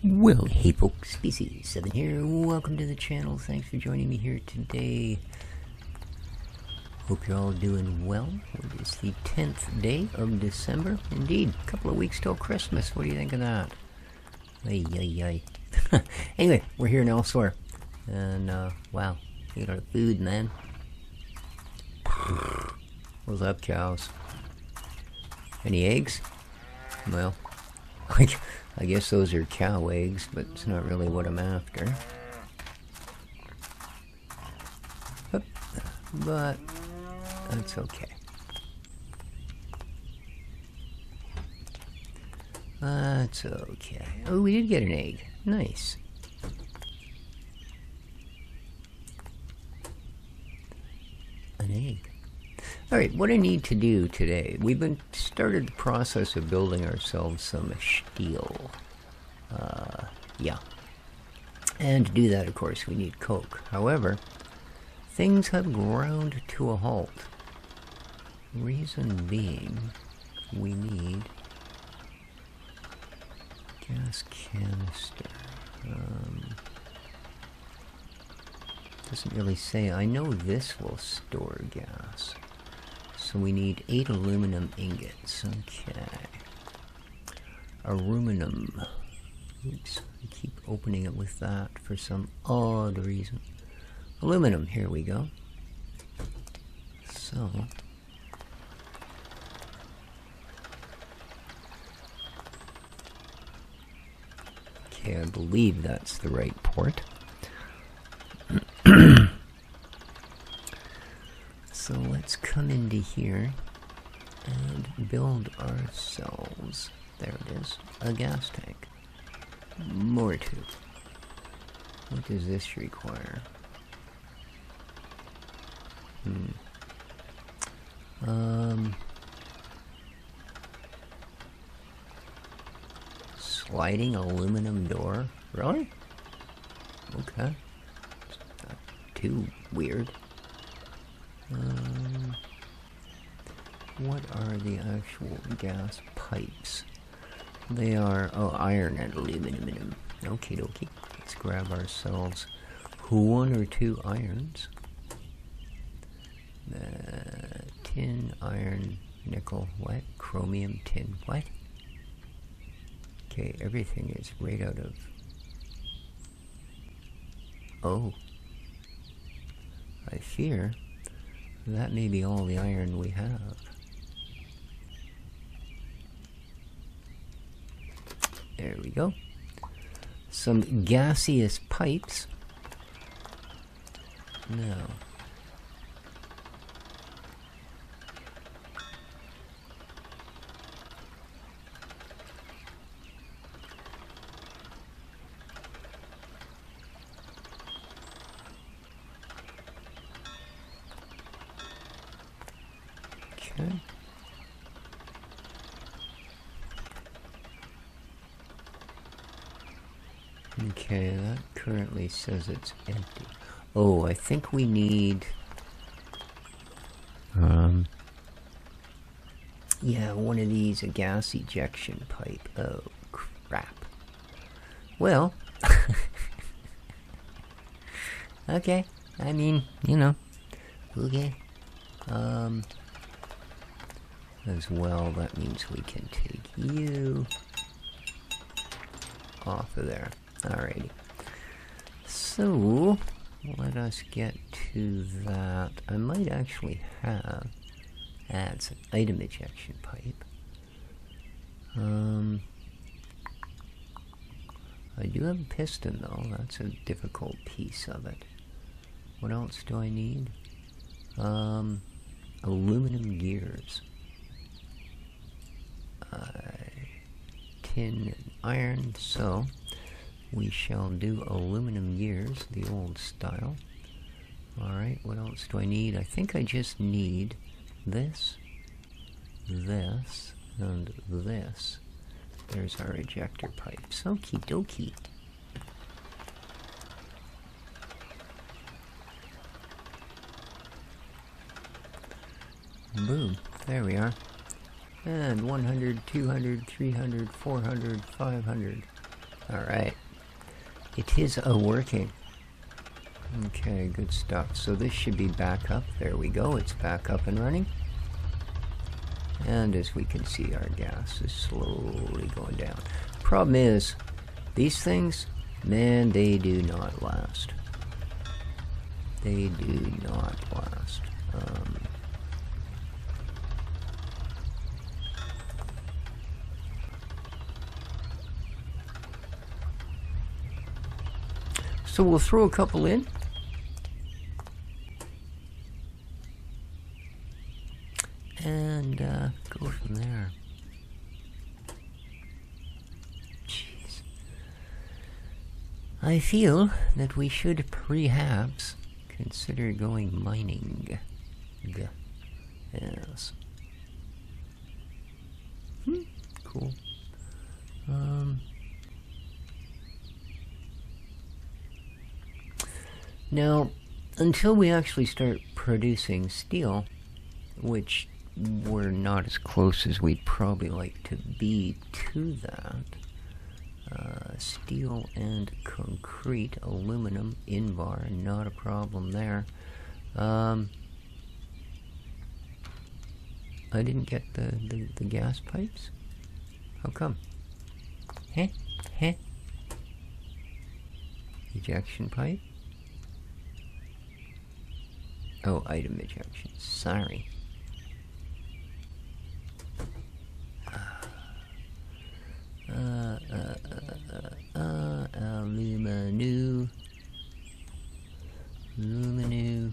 Well, hey folks, Species7 here. Welcome to the channel. Thanks for joining me here today. Hope you're all doing well. It is the 10th day of December. Indeed, a couple of weeks till Christmas. What do you think of that? Ay, ay, ay. Anyway, we're here in Elsewhere. And, wow, look at our food, man. What's up, cows? Any eggs? Well, I guess those are cow eggs, but it's not really what I'm after. But that's okay. That's okay. Oh, we did get an egg. Nice. An egg. Alright, what I need to do today, we've started the process of building ourselves some steel. Yeah. And to do that, of course, we need coke. However, things have ground to a halt. Reason being, we need gas canister. Doesn't really say. I know this will store gas. So we need 8 aluminum ingots. Okay. Aluminum. Oops, I keep opening it with that for some odd reason. Aluminum, here we go. So. Okay, I believe that's the right port. So let's come into here and build ourselves, there it is, a gas tank. More to. What does this require? Sliding aluminum door? Really? Okay. It's not too weird. What are the actual gas pipes? They are, oh, iron and aluminum. Okie dokie. Let's grab ourselves 1 or 2 irons. Tin, iron, nickel, what? Chromium, tin, what? Okay, everything is right out of... Oh. I fear that may be all the iron we have. There we go. Some gaseous pipes. No. Okay. Okay, that currently says it's empty. Oh, I think we need... yeah, one of these, a gas ejection pipe. Oh, crap. Well... okay, I mean, you know. Okay. As well, that means we can take you off of there. Alrighty. So, let us get to that. I might actually have... it's an item ejection pipe. I do have a piston, though. That's a difficult piece of it. What else do I need? Aluminum gears. Tin and iron, so we shall do aluminum gears, the old style. Alright, what else do I need? I think I just need this, this, and this. There's our ejector pipes. Okie dokie. Boom. There we are. And 100, 200, 300, 400, 500. Alright. It is a-working. Okay, good stuff. So this should be back up. There we go. It's back up and running. And as we can see, our gas is slowly going down. Problem is, these things, man, they do not last. They do not last. So we'll throw a couple in. And go from there. Jeez. I feel that we should perhaps consider going mining. Yes. Cool. Now, until we actually start producing steel, which we're not as close as we'd probably like to be to that, steel and concrete, aluminum, invar, not a problem there. I didn't get the gas pipes? How come? Heh? Ejection pipe? Oh, item ejection. Sorry. Luminu.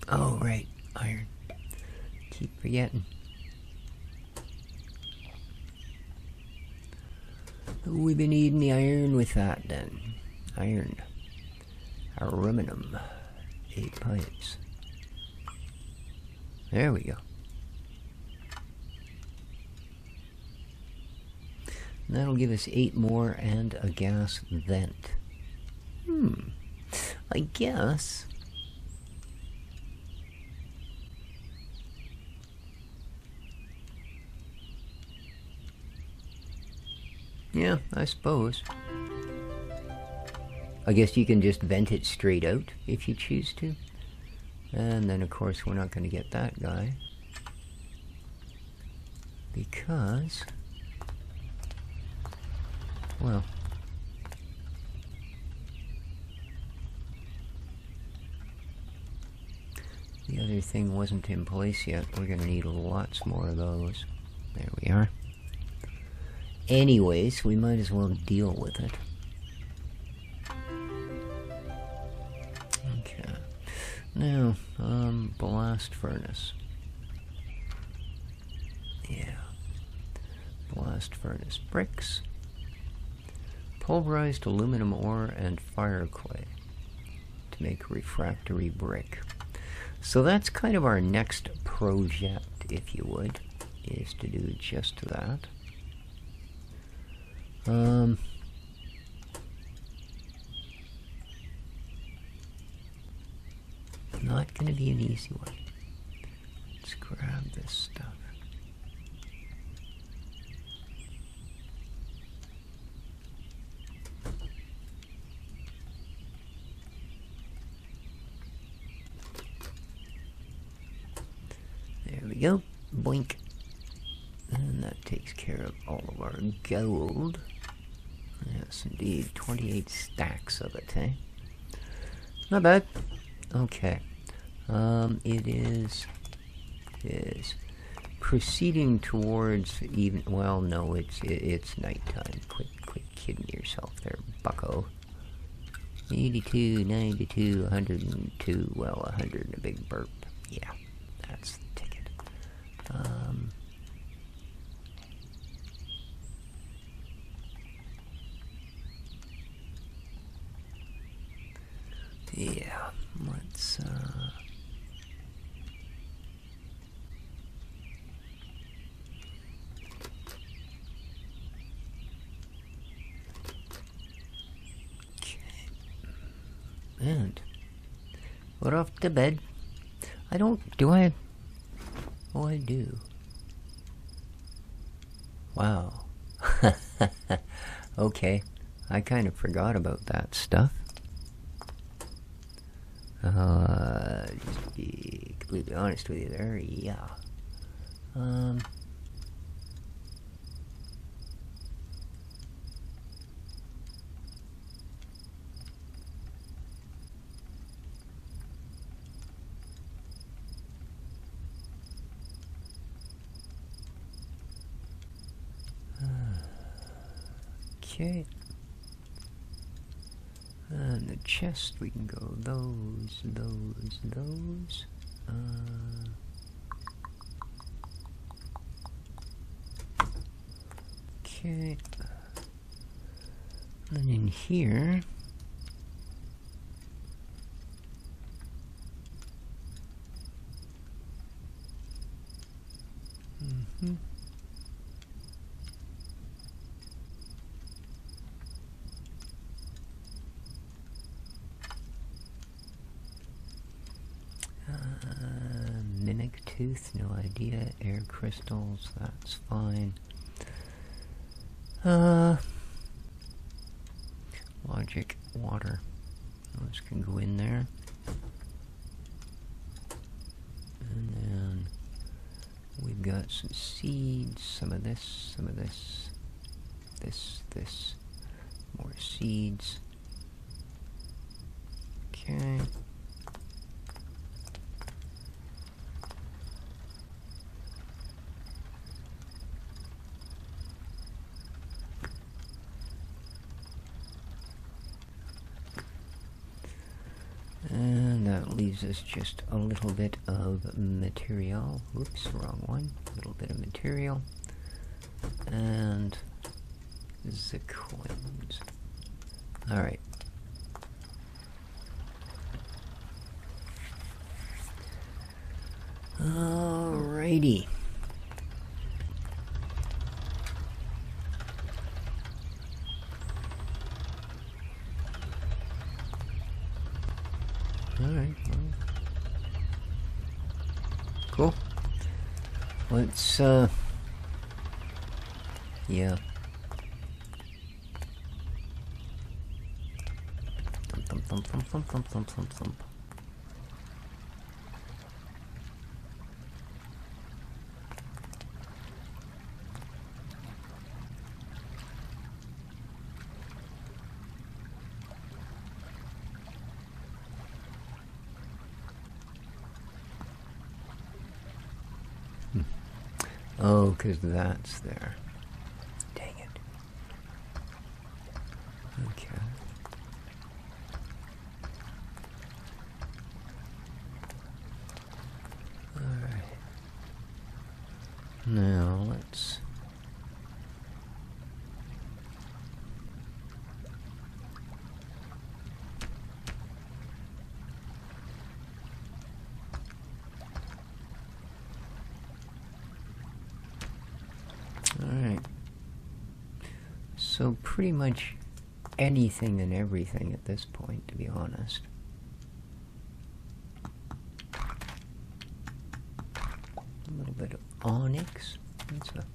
Oh, right. Iron. Keep forgetting. We've been eating the iron with that then. Iron. Aluminum. 8 pipes. There we go. And that'll give us 8 more and a gas vent. I guess. Yeah, I suppose. I guess you can just vent it straight out if you choose to. And then, of course, we're not going to get that guy. Because... well... the other thing wasn't in place yet. We're going to need lots more of those. There we are. Anyways, we might as well deal with it. Okay. Now, blast furnace. Yeah. Blast furnace. Bricks. Pulverized aluminum ore and fire clay to make refractory brick. So that's kind of our next project, if you would, is to do just that. Not gonna be an easy one. Let's grab this stuff. There we go. Boink. And that takes care of all of our gold. Yes, indeed. 28 stacks of it, eh? Not bad. Okay. It is proceeding towards even... well, no, it's nighttime. Quit kidding yourself there, bucko. 82, 92, 102, well, 100 and a big burp. Yeah, that's the ticket. Yeah, let's, okay. And put off to bed. I don't... Do I? Oh, I do. Wow. Okay. I kind of forgot about that stuff. Just to be completely honest with you there, yeah. Okay. And the chest, we can go those. Okay. And in here... Mimic tooth, no idea. Air crystals, that's fine. Logic, water. Those can go in there. And then we've got some seeds, some of this, this, more seeds. Okay. And that leaves us just a little bit of material. Whoops, wrong one. A little bit of material. And the coins. Alright. Alrighty. Alright, well. Cool. Let's, yeah. Thump. Oh, 'cause that's there. Dang it. Okay. Alright. Now, let's... Alright. So pretty much anything and everything at this point, to be honest. A little bit of onyx. That's a...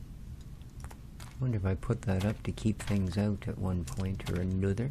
wonder if I put that up to keep things out at one point or another.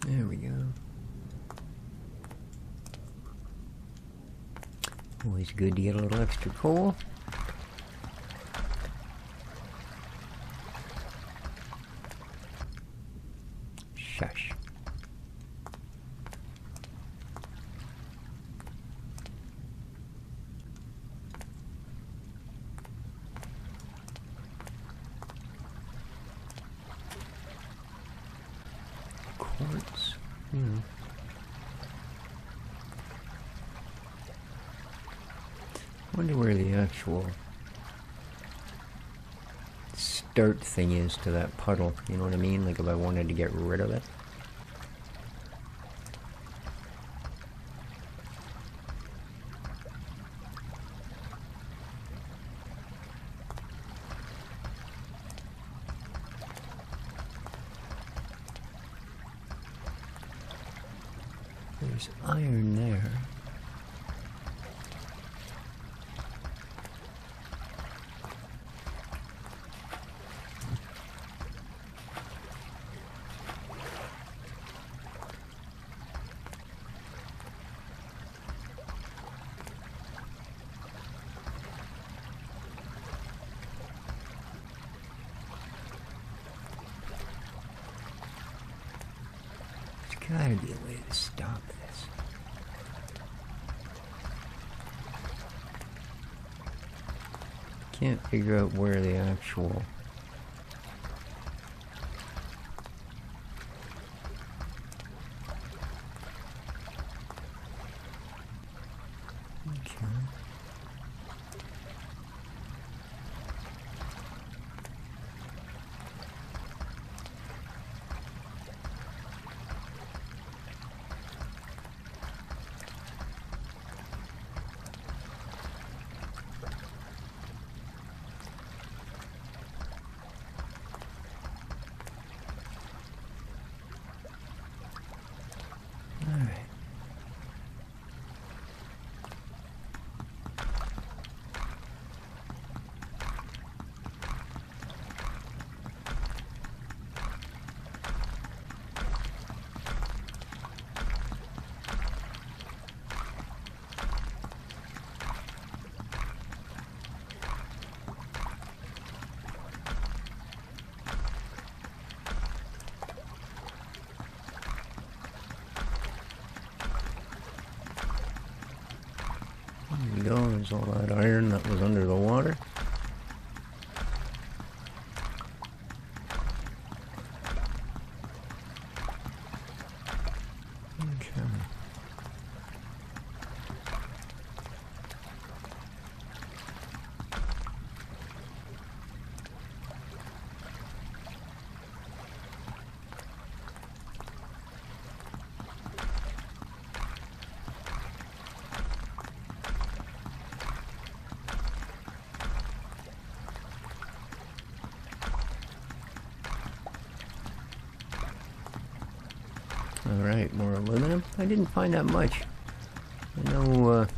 There we go. Always good to get a little extra coal. Shush. quartz. Wonder where the actual start thing is to that puddle. You know what I mean? Like if I wanted to get rid of it. There's iron there. There's gotta be a way to stop this. Can't figure out where the actual... Okay. There we go, there's all that iron that was under the water. Okay. Alright, more aluminum. I didn't find that much. I know a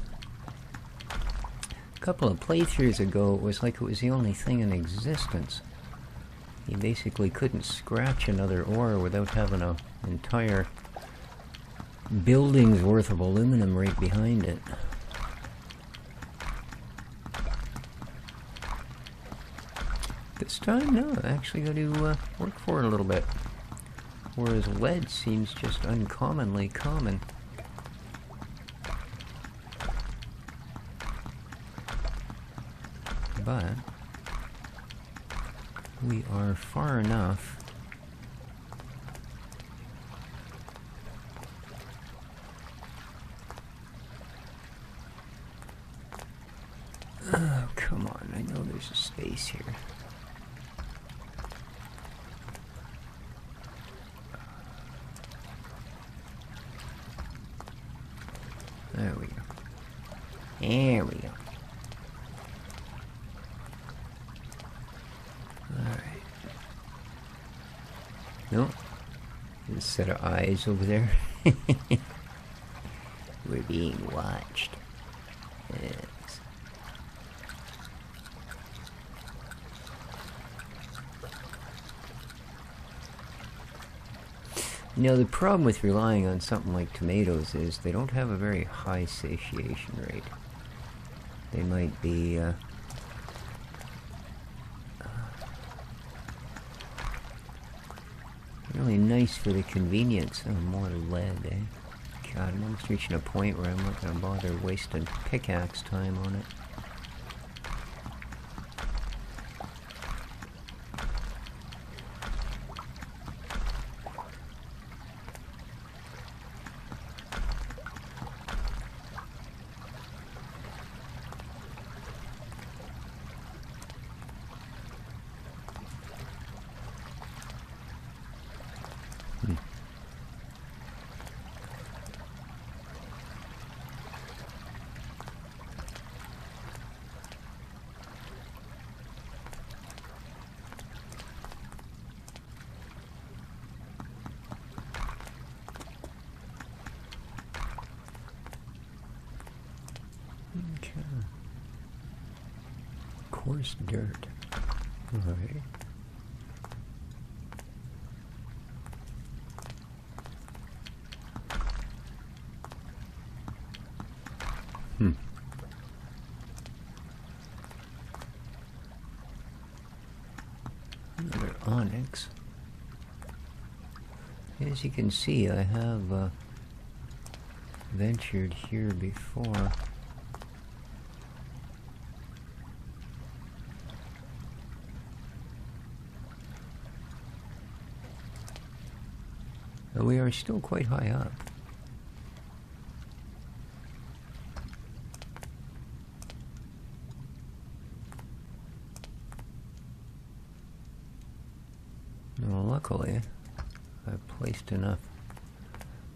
couple of playthroughs ago, it was like it was the only thing in existence. You basically couldn't scratch another ore without having an entire building's worth of aluminum right behind it. This time, no, I actually got to work for it a little bit. Whereas lead seems just uncommonly common. But we are far enough oh, come on, I know there's a space here. There we go. There we go. Alright. No. There's a set of eyes over there. We're being watched. Yes. You know, the problem with relying on something like tomatoes is they don't have a very high satiation rate. They might be, really nice for the convenience. Oh, more lead, eh? God, I'm almost reaching a point where I'm not going to bother wasting pickaxe time on it. Coarse dirt. Alright. Another onyx. As you can see, I have ventured here before. And we are still quite high up. Well, luckily, I've placed enough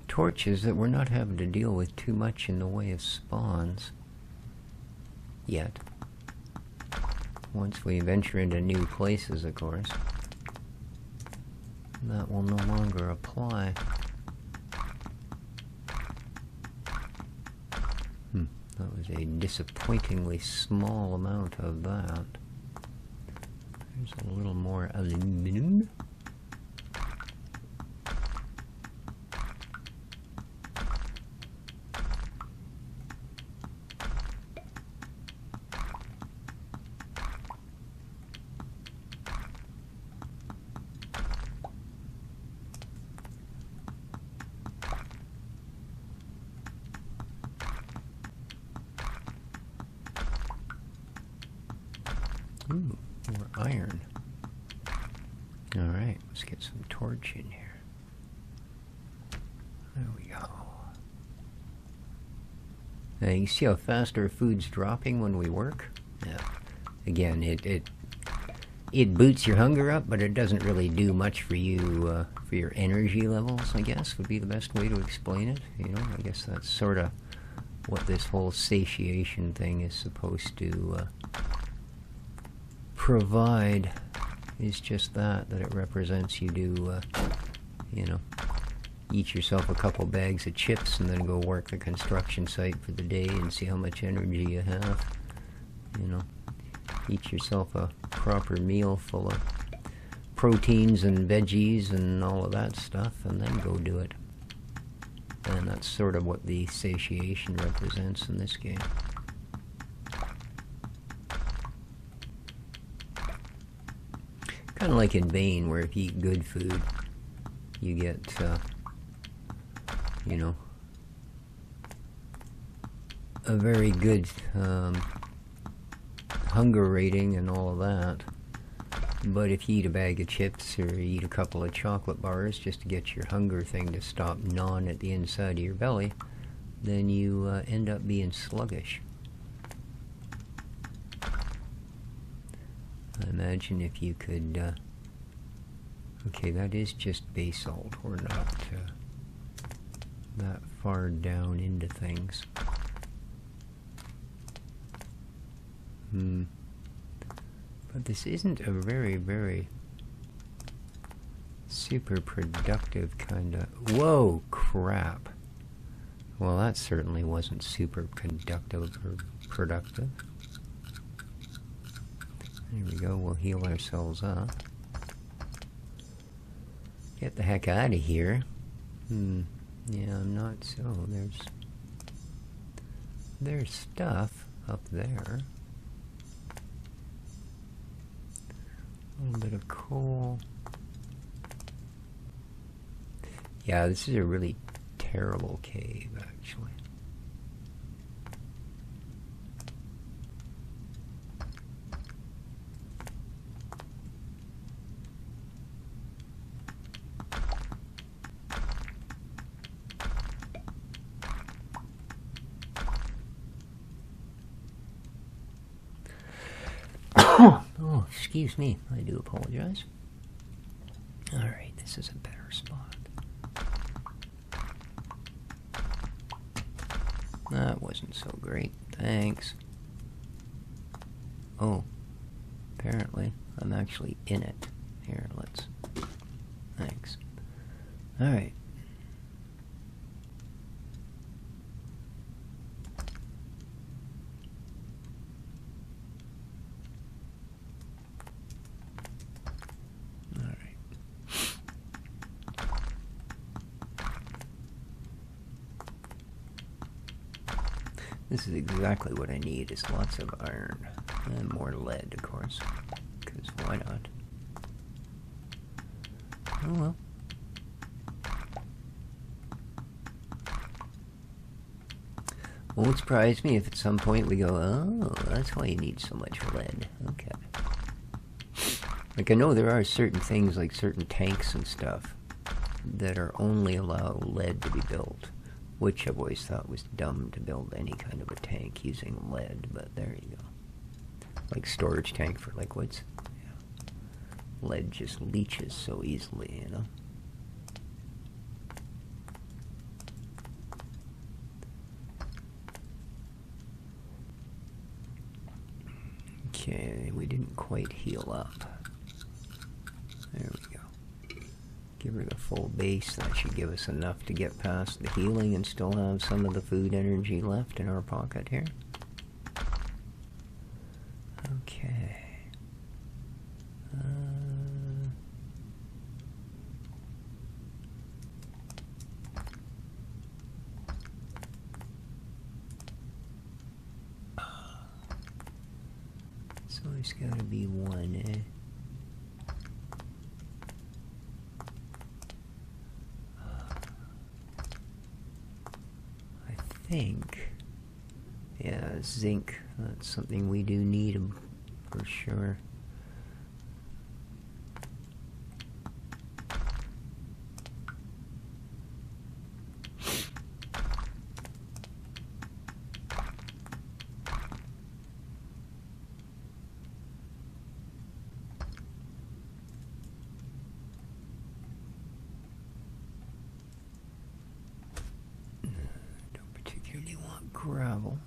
torches that we're not having to deal with too much in the way of spawns. Yet. Once we venture into new places, of course, that will no longer apply. That was a disappointingly small amount of that. There's a little more aluminum. Ooh, more iron. Alright, let's get some torch in here. There we go. Now you see how fast our food's dropping when we work? Yeah. Again, it boots your hunger up, but it doesn't really do much for you, for your energy levels, I guess, would be the best way to explain it. You know, I guess that's sort of what this whole satiation thing is supposed to provide, is just that it represents you do, you know, eat yourself a couple bags of chips and then go work the construction site for the day and see how much energy you have. You know, eat yourself a proper meal full of proteins and veggies and all of that stuff and then go do it. And that's sort of what the satiation represents in this game. Kind of like in Bane, where if you eat good food, you get, you know, a very good hunger rating and all of that. But if you eat a bag of chips or you eat a couple of chocolate bars just to get your hunger thing to stop gnawing at the inside of your belly, then you end up being sluggish. Imagine if you could, okay, that is just basalt. We're not that far down into things. But this isn't a very, very super productive kind of... Whoa, crap. Well, that certainly wasn't super conductive or productive. There we go, we'll heal ourselves up. Get the heck out of here. Yeah, I'm not so. There's stuff up there. A little bit of coal. Yeah, this is a really terrible cave, actually. Oh, excuse me. I do apologize. Alright, this is a better spot. That wasn't so great. Thanks. Oh, apparently I'm actually in it. Here, let's... Thanks. Alright. This is exactly what I need, is lots of iron. And more lead, of course. Because why not? Oh well. Won't surprise me if at some point we go, oh, that's why you need so much lead. Okay. Like, I know there are certain things, like certain tanks and stuff, that are only allow lead to be built, which I've always thought was dumb to build any kind of a tank using lead, but there you go. Like storage tank for liquids. Yeah. Lead just leaches so easily, you know? Okay, we didn't quite heal up. There we go. Give her the full base. That should give us enough to get past the healing and still have some of the food energy left in our pocket here. Okay. So it's got to be one, eh? I think, yeah, zinc, that's something we do need for sure. Gravel.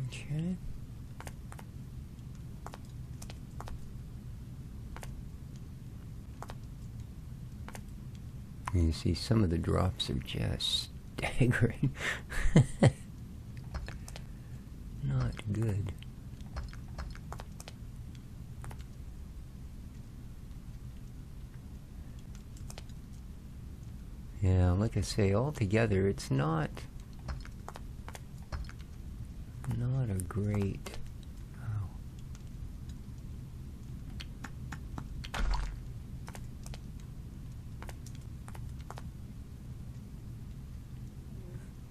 Okay. You see, some of the drops are just staggering. Not good. Yeah, like I say, altogether, it's not a great. Oh.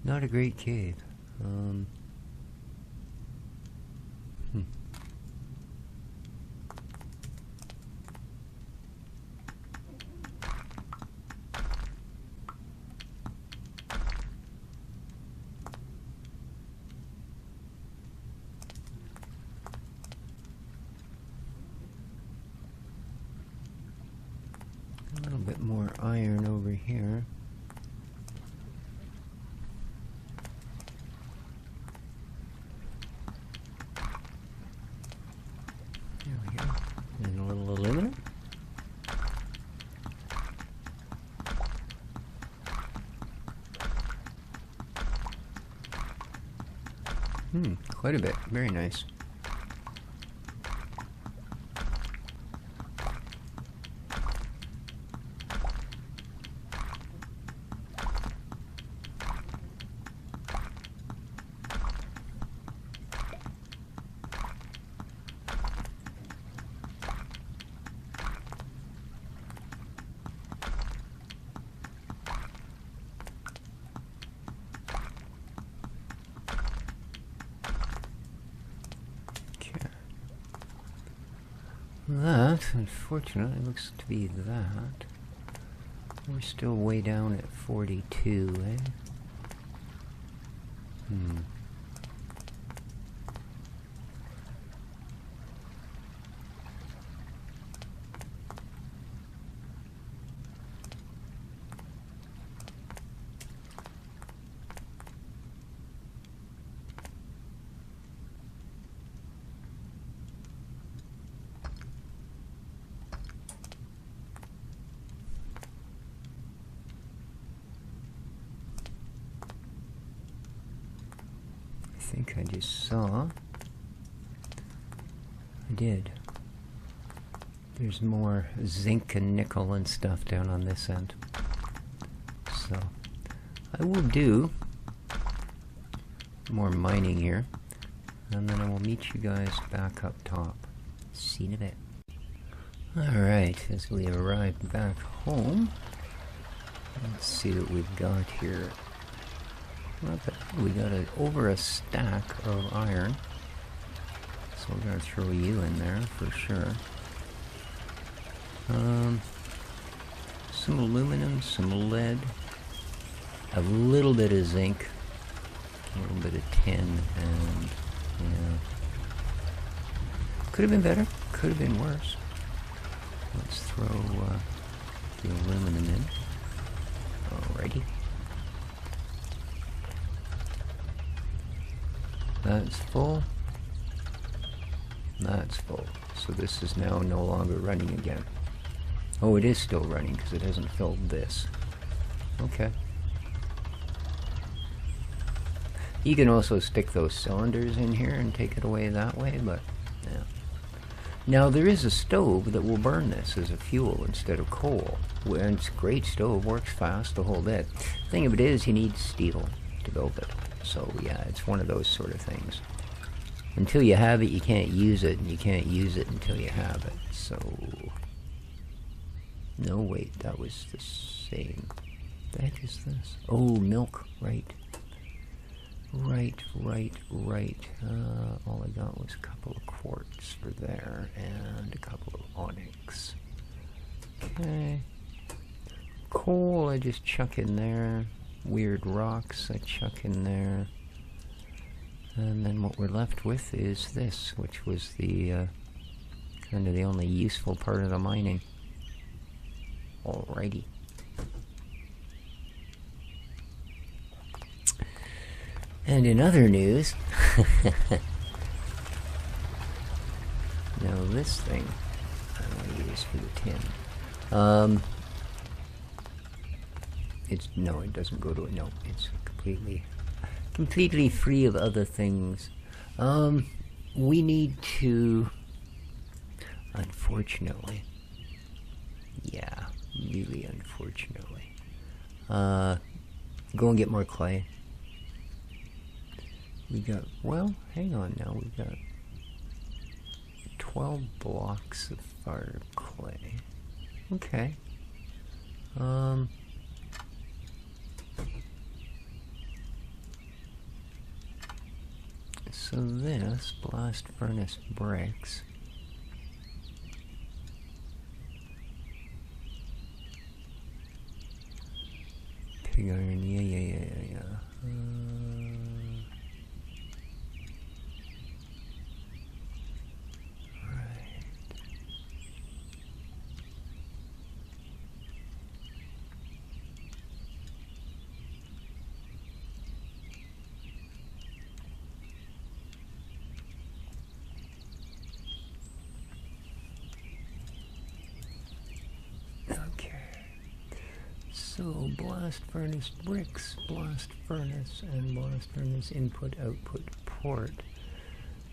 Not a great cave. A little bit more iron over here. There we go. And a little aluminum. Quite a bit. Very nice. That, unfortunately, looks to be that. We're still way down at 42, eh? think I just saw. I did. There's more zinc and nickel and stuff down on this end. So, I will do more mining here, and then I will meet you guys back up top. See you in a bit. Alright, as we arrive back home, let's see what we've got here. Not bad. We got over a stack of iron, so we're going to throw you in there for sure. Some aluminum, some lead, a little bit of zinc, a little bit of tin, and yeah, could have been better, could have been worse. Let's throw the aluminum in. Alrighty. That's full. That's full. So this is now no longer running again. Oh, it is still running because it hasn't filled this. Okay. You can also stick those cylinders in here and take it away that way, but yeah. Now there is a stove that will burn this as a fuel instead of coal. And it's a great stove, works fast, the whole bit. The thing of it is you need steel to build it. So yeah, it's one of those sort of things. Until you have it, you can't use it, and you can't use it until you have it. So, no, wait, that was the same. What the heck is this? Oh, milk, right. Right. All I got was a couple of quartz for there, and a couple of onyx. Okay. Coal, I just chuck in there. Weird rocks, I chuck in there. And then what we're left with is this, which was the kind of the only useful part of the mining. Alrighty. And in other news, now this thing I want to use for the tin. No, it doesn't go to it. No, it's completely free of other things. We need to, unfortunately, yeah, really unfortunately, go and get more clay. We got, well, hang on now, we got 12 blocks of fire clay. Okay. So this blast furnace bricks. Pig iron, yeah. Right. So, blast furnace bricks, blast furnace, and blast furnace input output port.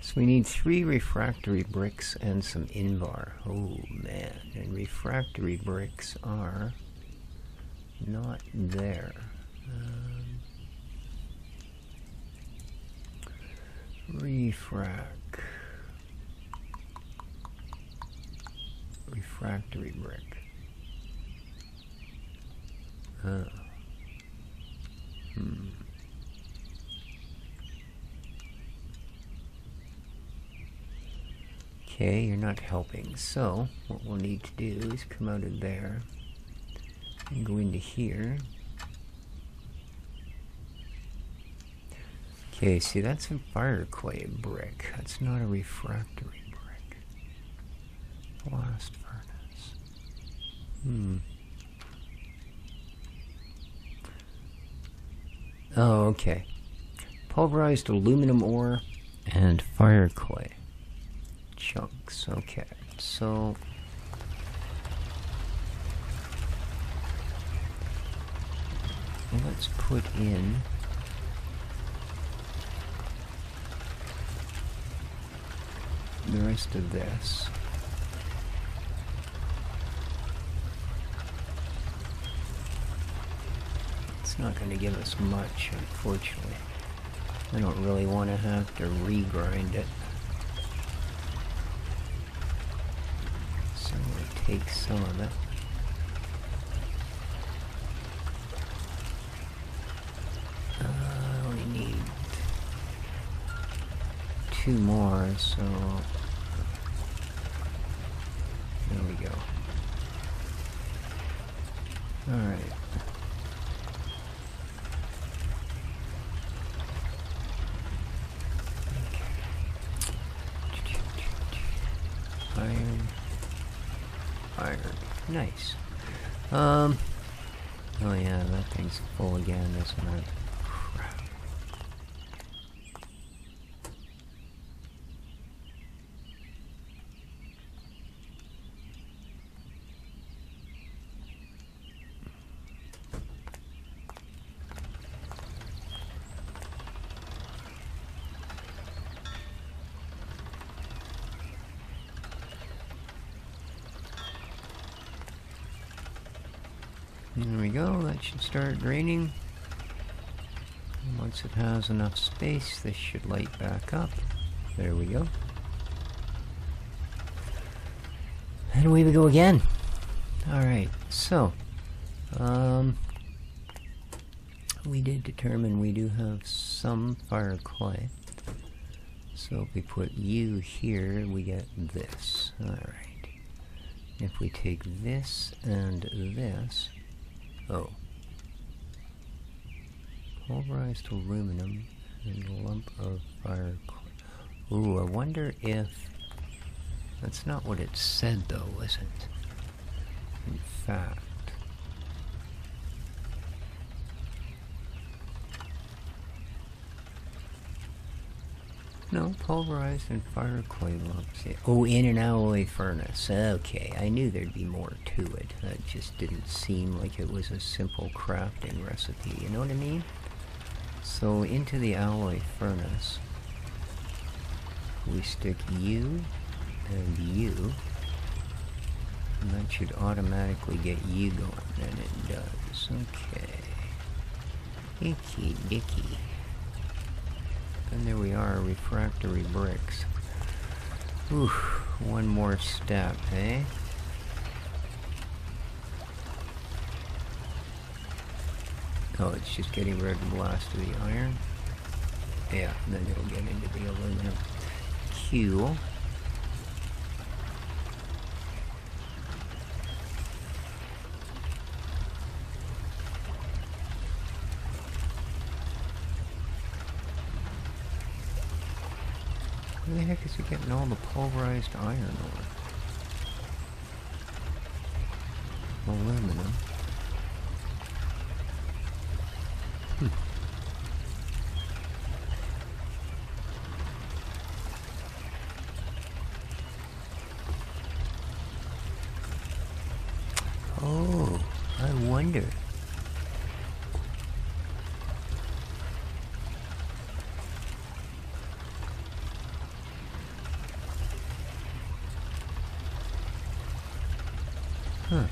So we need 3 refractory bricks and some invar. Oh man, and refractory bricks are not there. Refractory brick. Okay, you're not helping. So, what we'll need to do is come out of there and go into here. Okay, see, that's a fire clay brick. That's not a refractory brick. Blast furnace. Oh, okay. Pulverized aluminum ore and fire clay chunks. Okay, so let's put in the rest of this. It's not going to give us much, unfortunately. I don't really want to have to regrind it. So I'm going to take some of it. I only need 2 more, so there we go. Alright. Iron. Nice. Oh yeah, that thing's full again, isn't it? Crap. There we go, that should start draining. And once it has enough space, this should light back up. There we go. And away we go again. Alright, so we did determine we do have some fire clay. So if we put you here, we get this. Alright. If we take this and this, oh. Pulverized aluminum and a lump of fire clay. Ooh, I wonder if... That's not what it said though, was it? In fact. No, pulverized and fire clay lumps. Yeah. Oh, in an alloy furnace. Okay, I knew there'd be more to it. That just didn't seem like it was a simple crafting recipe, you know what I mean? So into the alloy furnace, we stick you and you, and that should automatically get you going, and it does. Okay. Icky dicky. And there we are, refractory bricks. Oof, one more step, eh? Oh, it's just getting rid of the blast of the iron. Yeah, and then it'll get into the aluminum. Cool. Where the heck is he getting all the pulverized iron ore? Aluminum. Oh, I wonder. Huh.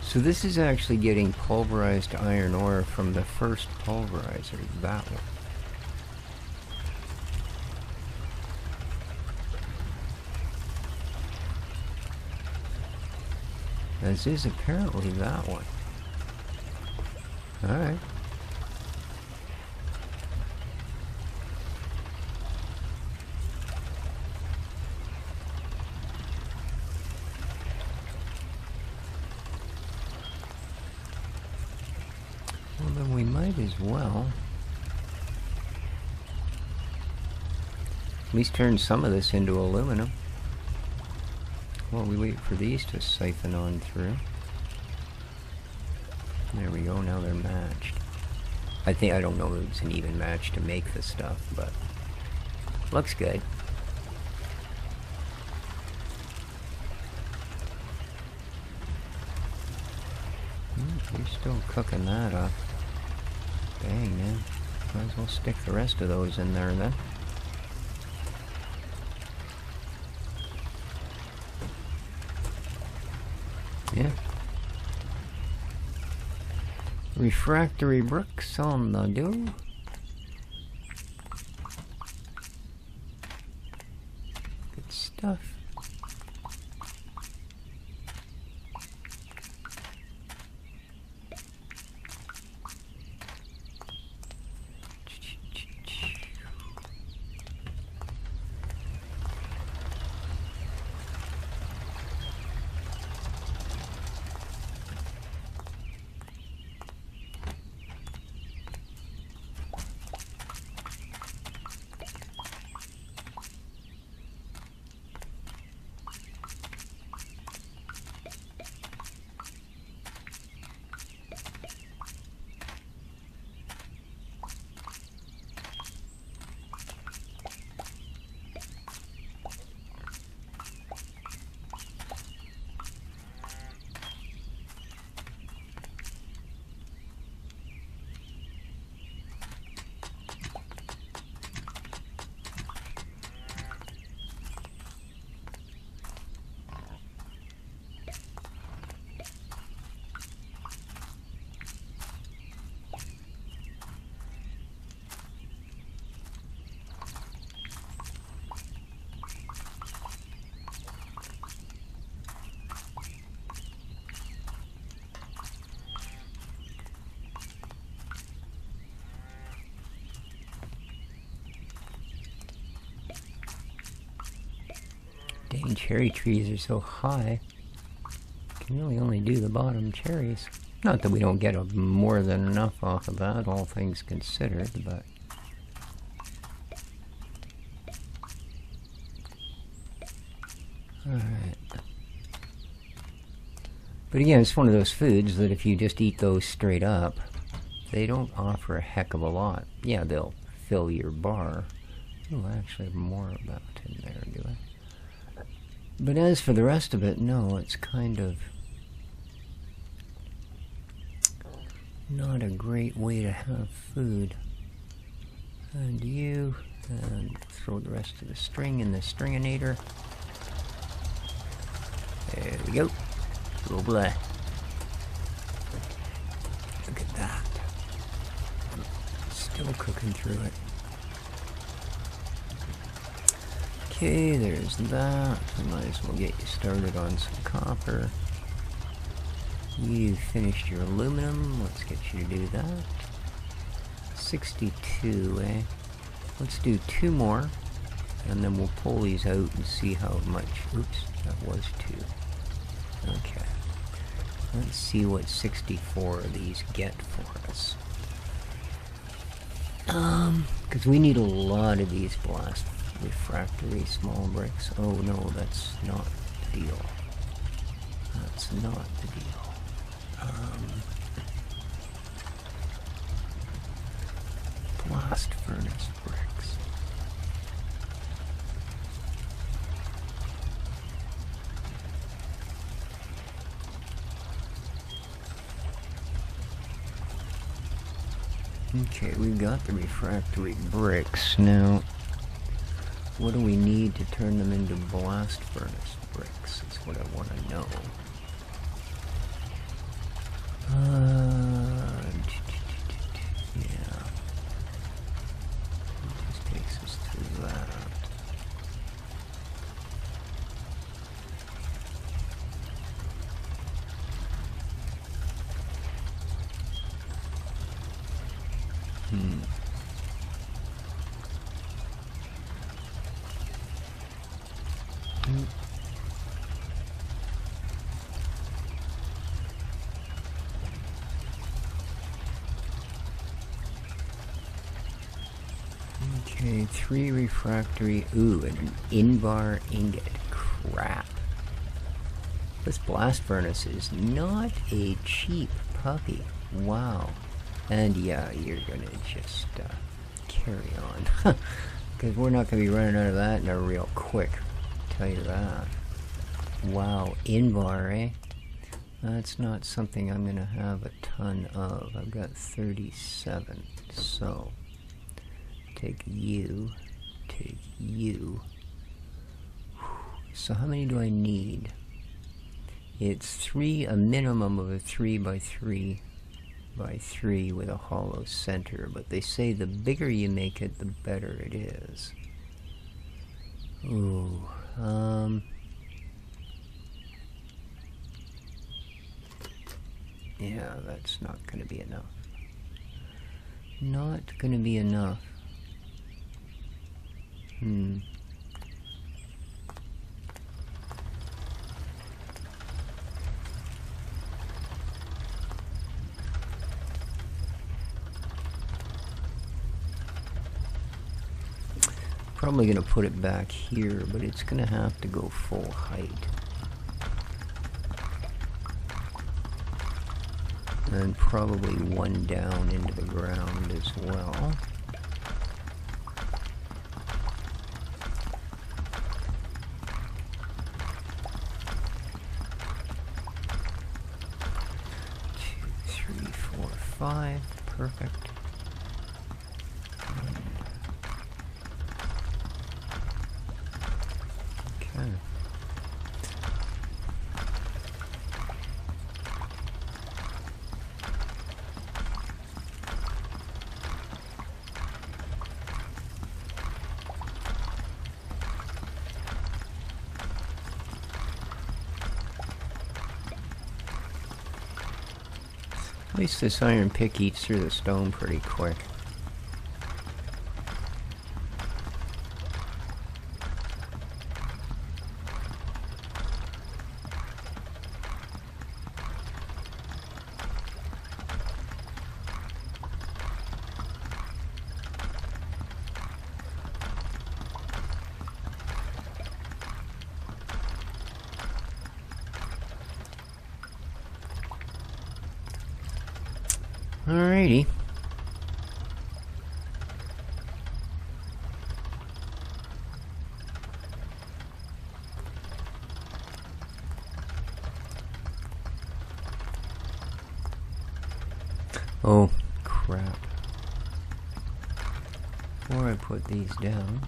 So this is actually getting pulverized iron ore from the first pulverizer, that one. As is apparently that one. Alright. Well, then we might as well at least turn some of this into aluminum. Well, we wait for these to siphon on through. There we go, now they're matched. I don't know if it's an even match to make this stuff, but looks good. You're still cooking that up. Dang, man. Might as well stick the rest of those in there then. Yeah. Refractory bricks on the do. Good stuff. Dang, cherry trees are so high. Can really only do the bottom cherries. Not that we don't get more than enough off of that, all things considered, but... Alright. But again, it's one of those foods that if you just eat those straight up, they don't offer a heck of a lot. Yeah, they'll fill your bar. Oh, I actually have more of that in there, do I? But as for the rest of it, no, it's kind of not a great way to have food. And you, and throw the rest of the string in the stringinator. There we go. Oh boy. Look at that. Still cooking through it. Okay, there's that. I might as well get you started on some copper. You finished your aluminum. Let's get you to do that. 62, eh? Let's do 2 more, and then we'll pull these out and see how much. Oops, that was 2. Okay. Let's see what 64 of these get for us. Because we need a lot of these blast refractory small bricks. Oh no, that's not the deal. That's not the deal. Blast furnace bricks. Okay, we've got the refractory bricks. Now, what do we need to turn them into blast furnace bricks? That's what I want to know. Yeah. It just takes us through that. Okay, 3 refractory. Ooh, and an in-bar ingot. Crap. This blast furnace is not a cheap puppy. Wow. And yeah, you're gonna just carry on. Because we're not gonna be running out of that in a real quick. I'll tell you that. Wow, in-bar, eh? That's not something I'm gonna have a ton of. I've got 37, so... Take you, take you. So how many do I need? It's a minimum of a 3 by 3 by 3 with a hollow center, but they say the bigger you make it, the better it is. Ooh, yeah, that's not going to be enough. Not going to be enough. Probably going to put it back here, but it's going to have to go full height. And probably one down into the ground as well. Two, 3, 4, 5. Perfect. Okay. At least this iron pick eats through the stone pretty quick. Alrighty. Oh, crap. Before I put these down,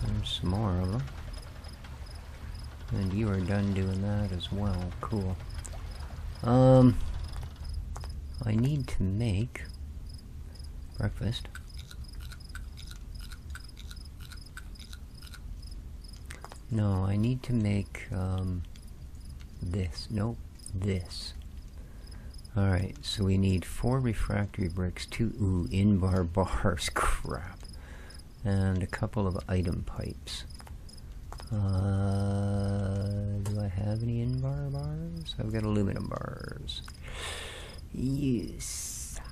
there's some more of them. And you are done doing that as well. Cool. I need to make breakfast. No, I need to make this. Nope, this. Alright, so we need 4 refractory bricks, 2 in-bar bars, crap, and a couple of item pipes. Do I have any in-bar bars? I've got aluminum bars. You suck.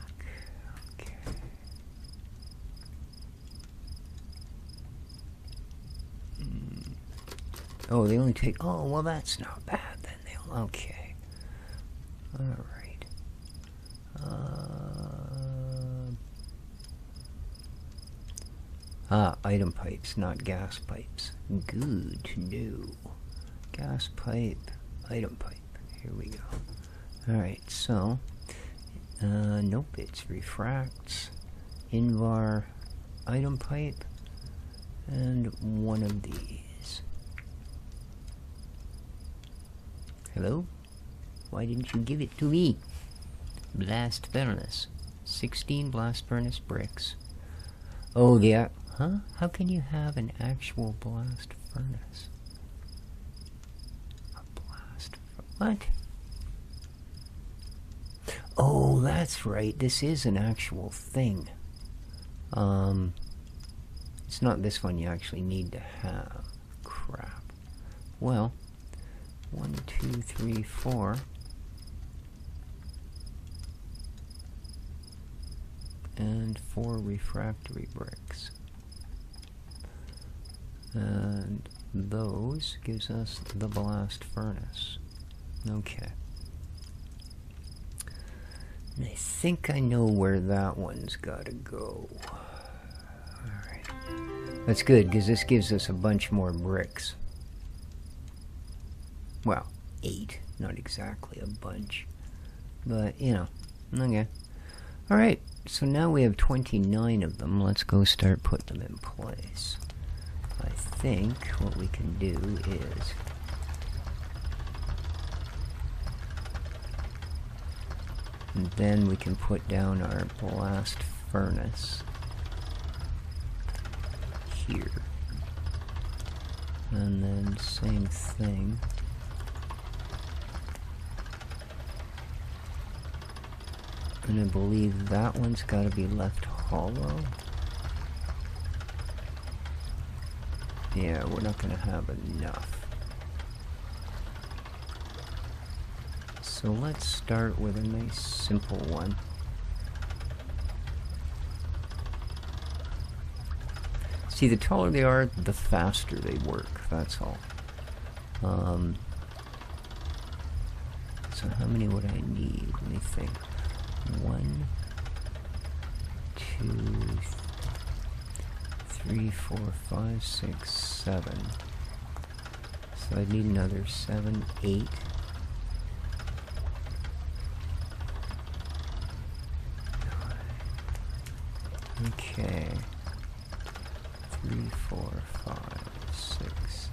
Okay. Oh, they only take... Oh, well, that's not bad then. They'll... Okay. Alright. Item pipes, not gas pipes. Good to know. Gas pipe, item pipe. Here we go. Alright, so... nope, it's refracts, invar, item pipe, and one of these. Hello? Why didn't you give it to me? Blast furnace. 16 blast furnace bricks. Oh, the... Huh? How can you have an actual blast furnace? A blast... What? Oh, that's right. This is an actual thing. It's not this one you actually need to have. Crap. Well, 1, 2, 3, 4... and 4 refractory bricks. And those gives us the blast furnace. Okay. And I think I know where that one's gotta go. Alright. That's good, because this gives us a bunch more bricks. Well, 8. Not exactly a bunch. But, you know. Okay. Alright, so now we have 29 of them. Let's go start putting them in place. I think what we can do is... and then we can put down our blast furnace here. And then same thing. And I believe that one's got to be left hollow. Yeah, we're not going to have enough. So let's start with a nice simple one. See, the taller they are, the faster they work, that's all. So how many would I need? Let me think. 1, 2, 3, 4, 5, 6, 7. So I'd need another 7, 8. Okay. 3, 4, 5, 6.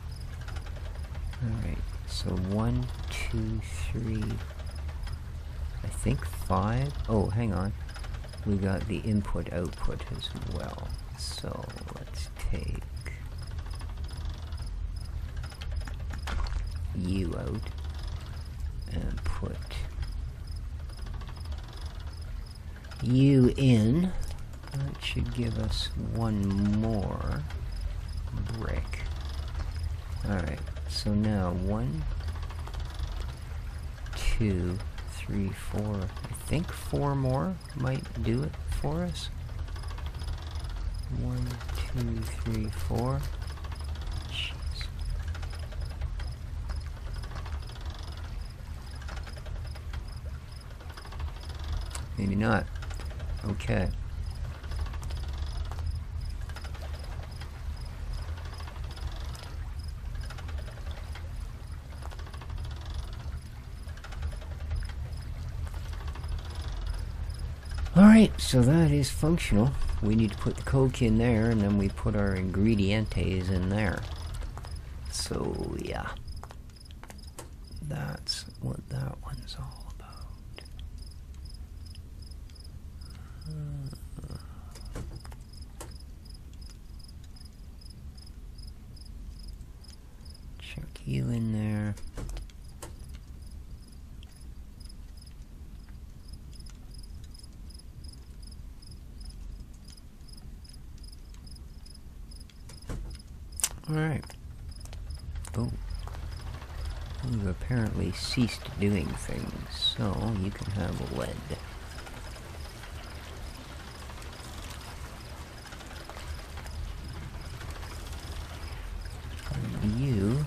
Alright, so 1, 2, 3. I think 5. Oh, hang on. We got the input output as well. So let's take you out and put you in. That should give us one more brick. Alright, so now 1, 2, 3, 4, I think 4 more might do it for us. 1, 2, 3, 4. Jeez. Maybe not. Okay. Alright, so that is functional. We need to put the coke in there, and then we put our ingredientes in there. So, yeah. That's what that one's all about. Chuck you in there. Alright. Oh. We've apparently ceased doing things, so you can have lead. And you...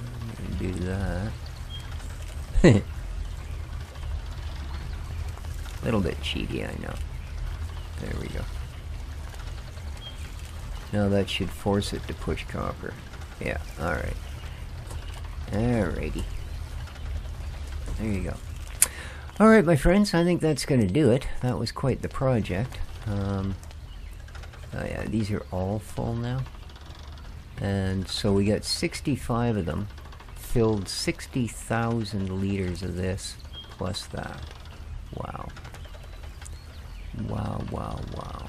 I'm gonna do that. Little bit cheaty, I know. There we go. Now that should force it to push copper. Yeah, alright. Alrighty. There you go. Alright, my friends, I think that's going to do it. That was quite the project. Oh yeah, these are all full now. And so we got 65 of them. Filled 60,000 liters of this, plus that. Wow. Wow, wow, wow.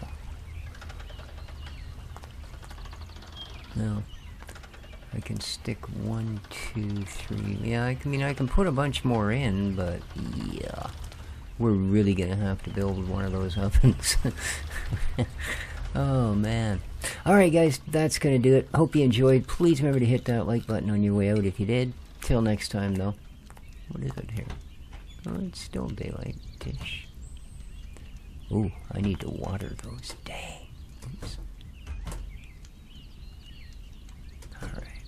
Now, I can stick 1, 2, 3. Yeah, I mean, I can put a bunch more in, but yeah. We're really gonna have to build one of those ovens. Oh, man. Alright, guys, that's gonna do it. Hope you enjoyed. Please remember to hit that like button on your way out if you did. Till next time, though. What is it here? Oh, it's still daylight-ish. Ooh, I need to water those. Dang. Oops. Alright.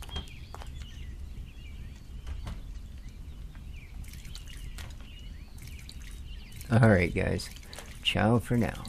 Alright, guys. Ciao for now.